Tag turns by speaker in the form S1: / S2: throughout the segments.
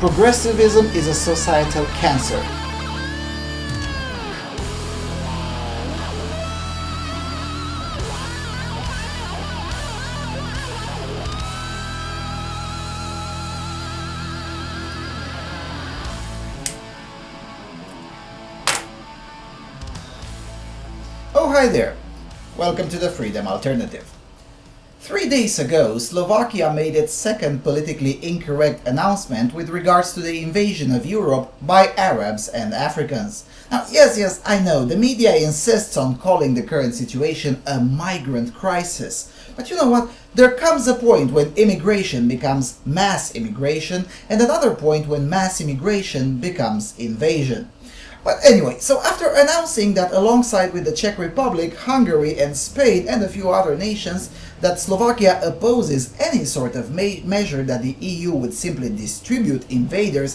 S1: Progressivism is a societal cancer. Oh, hi there. Welcome to the Freedom Alternative. 3 days ago, Slovakia made its second politically incorrect announcement with regards to the invasion of Europe by Arabs and Africans. Now, yes, I know, the media insists on calling the current situation a migrant crisis. But you know what? There comes a point when immigration becomes mass immigration, and another point when mass immigration becomes invasion. But anyway, so after announcing that alongside with the Czech Republic, Hungary and Spain and a few other nations, that Slovakia opposes any sort of measure that the EU would simply distribute invaders,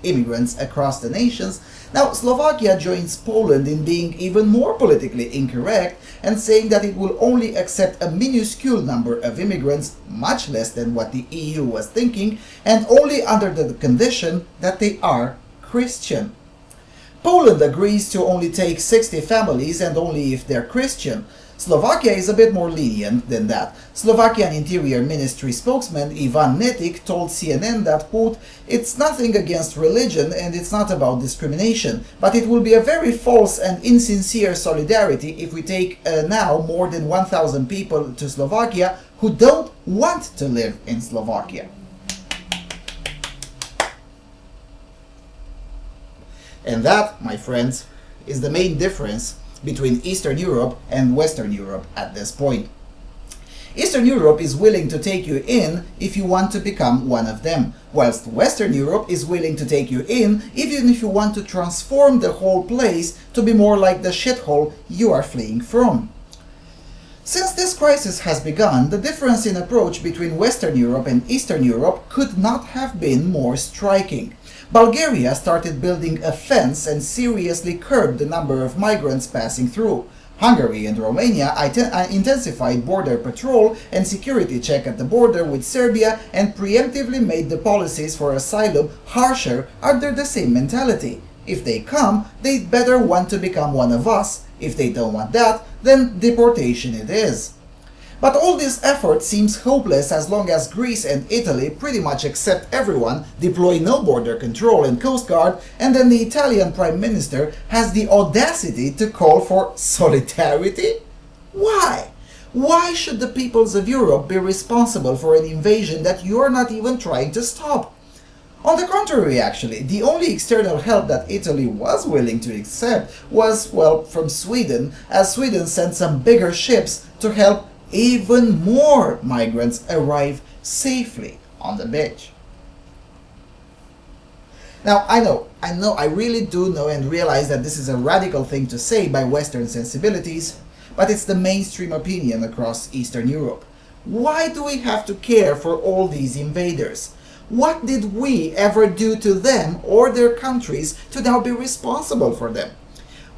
S1: immigrants across the nations, now Slovakia joins Poland in being even more politically incorrect and saying that it will only accept a minuscule number of immigrants, much less than what the EU was thinking, and only under the condition that they are Christian. Poland agrees to only take 60 families and only if they're Christian. Slovakia is a bit more lenient than that. Slovakian Interior Ministry spokesman Ivan Netic told CNN that, quote, "It's nothing against religion and it's not about discrimination, but it will be a very false and insincere solidarity if we take now more than 1,000 people to Slovakia who don't want to live in Slovakia." And that, my friends, is the main difference between Eastern Europe and Western Europe at this point. Eastern Europe is willing to take you in if you want to become one of them, whilst Western Europe is willing to take you in even if you want to transform the whole place to be more like the shithole you are fleeing from. Since this crisis has begun, the difference in approach between Western Europe and Eastern Europe could not have been more striking. Bulgaria started building a fence and seriously curbed the number of migrants passing through. Hungary and Romania intensified border patrol and security check at the border with Serbia and preemptively made the policies for asylum harsher under the same mentality. If they come, they'd better want to become one of us. If they don't want that, then deportation it is. But all this effort seems hopeless as long as Greece and Italy pretty much accept everyone, deploy no border control and coast guard, and then the Italian Prime Minister has the audacity to call for solidarity? Why? Why should the peoples of Europe be responsible for an invasion that you're not even trying to stop? On the contrary, actually, the only external help that Italy was willing to accept was, well, from Sweden, as Sweden sent some bigger ships to help even more migrants arrive safely on the beach. Now, I really do know and realize that this is a radical thing to say by Western sensibilities, but it's the mainstream opinion across Eastern Europe. Why do we have to care for all these invaders? What did we ever do to them or their countries to now be responsible for them?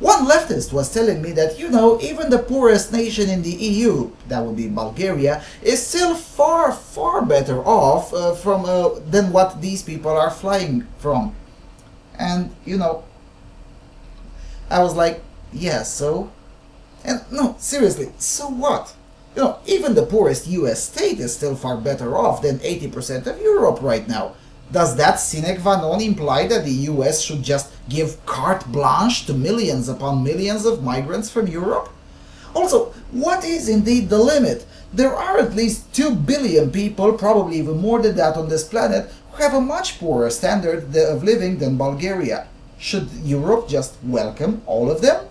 S1: One leftist was telling me that, even the poorest nation in the EU, that would be Bulgaria, is still far, far better off than what these people are flying from. And, I was like, yeah, so? And no, seriously, so what? Even the poorest US state is still far better off than 80% of Europe right now. Does that sine qua non imply that the US should just give carte blanche to millions upon millions of migrants from Europe? Also, what is indeed the limit? There are at least 2 billion people, probably even more than that on this planet, who have a much poorer standard of living than Bulgaria. Should Europe just welcome all of them?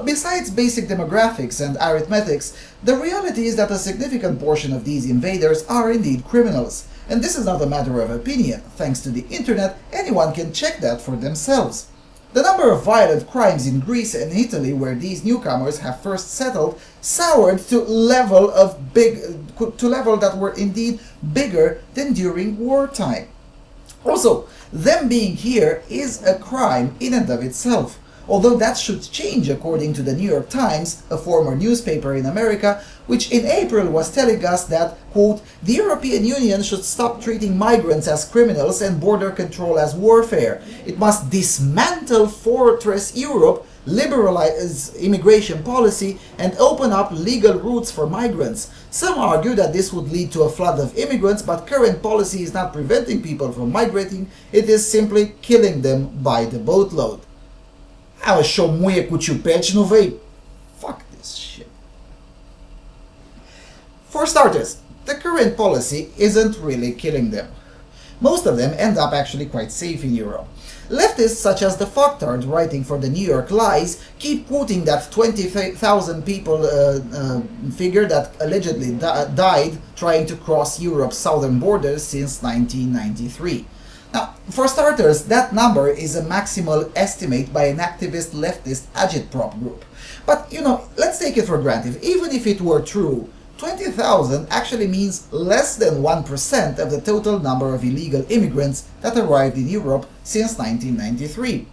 S1: Besides basic demographics and arithmetics, the reality is that a significant portion of these invaders are indeed criminals. And this is not a matter of opinion. Thanks to the internet, anyone can check that for themselves. The number of violent crimes in Greece and Italy, where these newcomers have first settled, soured to level that were indeed bigger than during wartime. Also, them being here is a crime in and of itself. Although that should change according to the New York Times, a former newspaper in America, which in April was telling us that, quote, the European Union should stop treating migrants as criminals and border control as warfare. It must dismantle Fortress Europe, liberalize immigration policy, and open up legal routes for migrants. Some argue that this would lead to a flood of immigrants, but current policy is not preventing people from migrating, it is simply killing them by the boatload. A și o muie cu ciuperci, nu vei? Fuck this shit. For starters, the current policy isn't really killing them. Most of them end up actually quite safe in Europe. Leftists such as the fucktard writing for the New York Lies keep quoting that 20,000 people figure that allegedly died trying to cross Europe's southern borders since 1993. Now, for starters, that number is a maximal estimate by an activist leftist agitprop group. But, let's take it for granted. Even if it were true, 20,000 actually means less than 1% of the total number of illegal immigrants that arrived in Europe since 1993.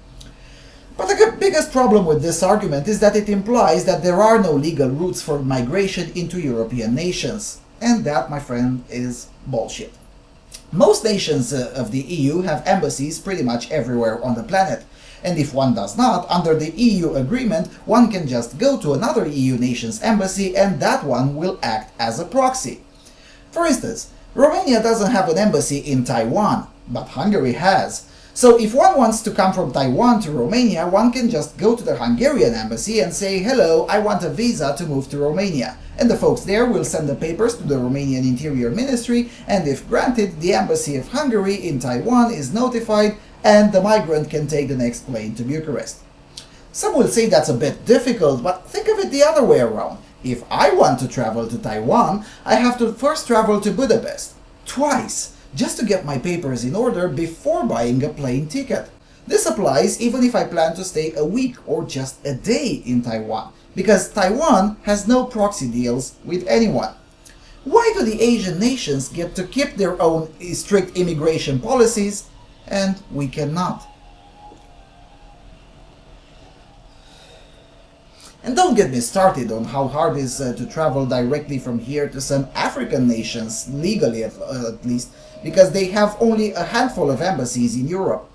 S1: But the biggest problem with this argument is that it implies that there are no legal routes for migration into European nations. And that, my friend, is bullshit. Most nations of the EU have embassies pretty much everywhere on the planet. And if one does not, under the EU agreement, one can just go to another EU nation's embassy and that one will act as a proxy. For instance, Romania doesn't have an embassy in Taiwan, but Hungary has. So if one wants to come from Taiwan to Romania, one can just go to the Hungarian embassy and say, hello, I want a visa to move to Romania. And the folks there will send the papers to the Romanian Interior Ministry, and if granted, the Embassy of Hungary in Taiwan is notified and the migrant can take the next plane to Bucharest. Some will say that's a bit difficult, but think of it the other way around. If I want to travel to Taiwan, I have to first travel to Budapest, twice, just to get my papers in order before buying a plane ticket. This applies even if I plan to stay a week or just a day in Taiwan, because Taiwan has no proxy deals with anyone. Why do the Asian nations get to keep their own strict immigration policies and we cannot? And don't get me started on how hard it is to travel directly from here to some African nations, legally at least, because they have only a handful of embassies in Europe.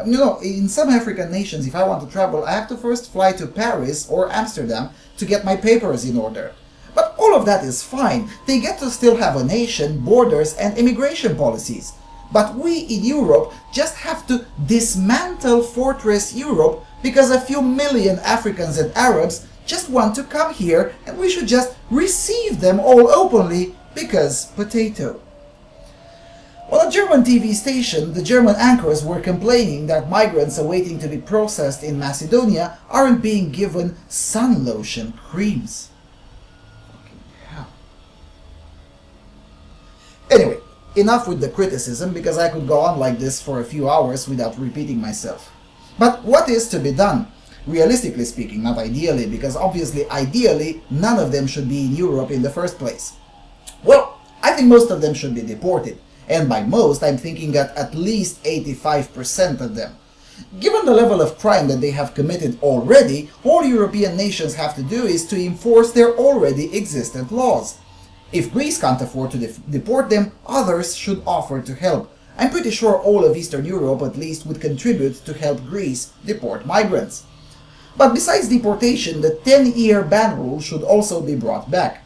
S1: In some African nations, if I want to travel, I have to first fly to Paris or Amsterdam to get my papers in order. But all of that is fine. They get to still have a nation, borders, and immigration policies. But we in Europe just have to dismantle Fortress Europe because a few million Africans and Arabs just want to come here and we should just receive them all openly because potato. On a German TV station, the German anchors were complaining that migrants awaiting to be processed in Macedonia aren't being given sun lotion creams. Fucking hell. Anyway, enough with the criticism, because I could go on like this for a few hours without repeating myself. But what is to be done? Realistically speaking, not ideally, because obviously, ideally, none of them should be in Europe in the first place. Well, I think most of them should be deported. And by most, I'm thinking at least 85% of them. Given the level of crime that they have committed already, all European nations have to do is to enforce their already existent laws. If Greece can't afford to deport them, others should offer to help. I'm pretty sure all of Eastern Europe at least would contribute to help Greece deport migrants. But besides deportation, the 10-year ban rule should also be brought back.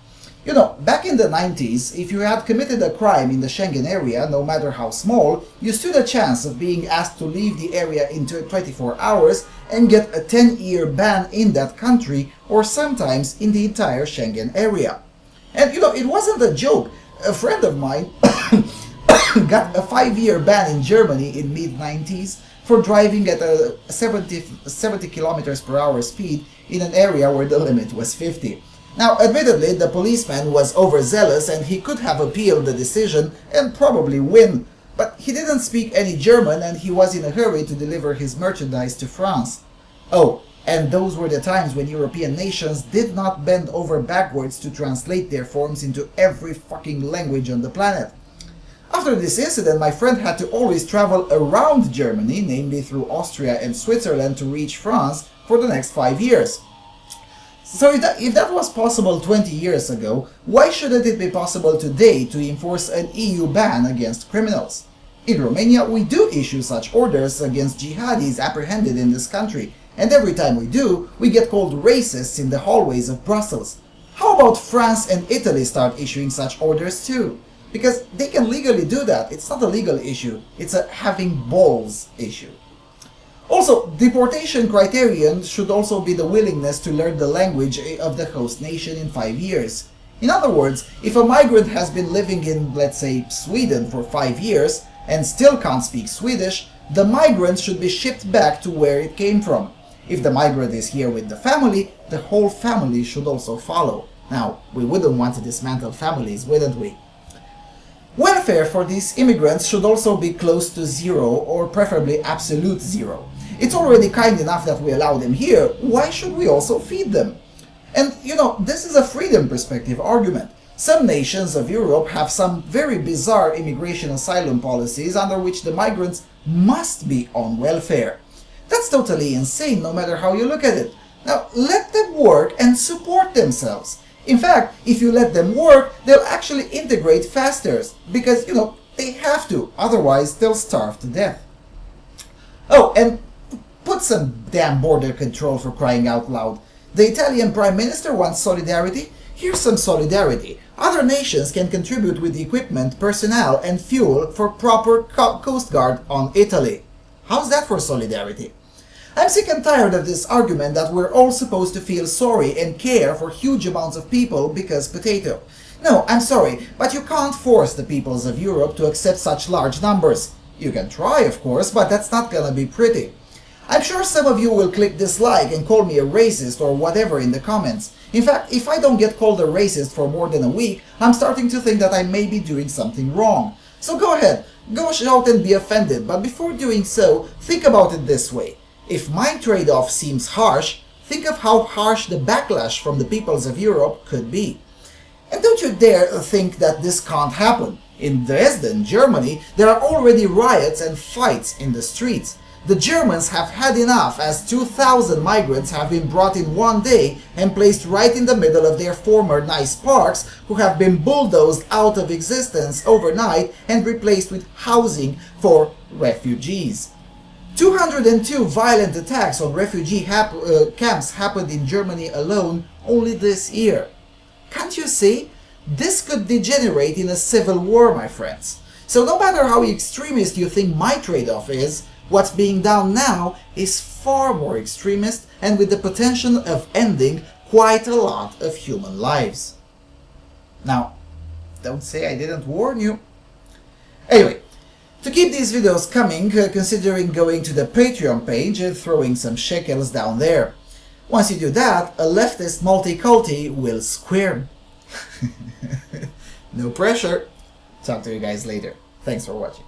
S1: Back in the 90s, if you had committed a crime in the Schengen area, no matter how small, you stood a chance of being asked to leave the area in 24 hours and get a 10-year ban in that country, or sometimes in the entire Schengen area. And it wasn't a joke. A friend of mine got a 5-year ban in Germany in mid-90s for driving at a 70 kilometers per hour speed in an area where the limit was 50. Now, admittedly, the policeman was overzealous and he could have appealed the decision and probably win, but he didn't speak any German and he was in a hurry to deliver his merchandise to France. Oh, and those were the times when European nations did not bend over backwards to translate their forms into every fucking language on the planet. After this incident, my friend had to always travel around Germany, namely through Austria and Switzerland, to reach France for the next 5 years. So if that was possible 20 years ago, why shouldn't it be possible today to enforce an EU ban against criminals? In Romania, we do issue such orders against jihadis apprehended in this country, and every time we do, we get called racists in the hallways of Brussels. How about France and Italy start issuing such orders too? Because they can legally do that. It's not a legal issue, it's a having balls issue. Also, deportation criterion should also be the willingness to learn the language of the host nation in 5 years. In other words, if a migrant has been living in, let's say, Sweden for 5 years and still can't speak Swedish, the migrant should be shipped back to where it came from. If the migrant is here with the family, the whole family should also follow. Now, we wouldn't want to dismantle families, wouldn't we? Welfare for these immigrants should also be close to zero, or preferably absolute zero. It's already kind enough that we allow them here, why should we also feed them? And you know, this is a freedom perspective argument. Some nations of Europe have some very bizarre immigration asylum policies under which the migrants must be on welfare. That's totally insane no matter how you look at it. Now, let them work and support themselves. In fact, if you let them work, they'll actually integrate faster, because, you know, they have to, otherwise they'll starve to death. Oh, and put some damn border control, for crying out loud. The Italian Prime Minister wants solidarity? Here's some solidarity. Other nations can contribute with equipment, personnel, and fuel for proper Coast Guard on Italy. How's that for solidarity? I'm sick and tired of this argument that we're all supposed to feel sorry and care for huge amounts of people because potato. No, I'm sorry, but you can't force the peoples of Europe to accept such large numbers. You can try, of course, but that's not gonna be pretty. I'm sure some of you will click dislike and call me a racist or whatever in the comments. In fact, if I don't get called a racist for more than a week, I'm starting to think that I may be doing something wrong. So go ahead, go shout and be offended, but before doing so, think about it this way. If my trade-off seems harsh, think of how harsh the backlash from the peoples of Europe could be. And don't you dare think that this can't happen. In Dresden, Germany, there are already riots and fights in the streets. The Germans have had enough, as 2,000 migrants have been brought in one day and placed right in the middle of their former nice parks, who have been bulldozed out of existence overnight and replaced with housing for refugees. 202 violent attacks on refugee camps happened in Germany alone only this year. Can't you see? This could degenerate in a civil war, my friends. So no matter how extremist you think my trade-off is, what's being done now is far more extremist and with the potential of ending quite a lot of human lives. Now, don't say I didn't warn you. Anyway, to keep these videos coming, considering going to the Patreon page and throwing some shekels down there. Once you do that, a leftist multi-culti will squirm. No pressure. Talk to you guys later. Thanks for watching.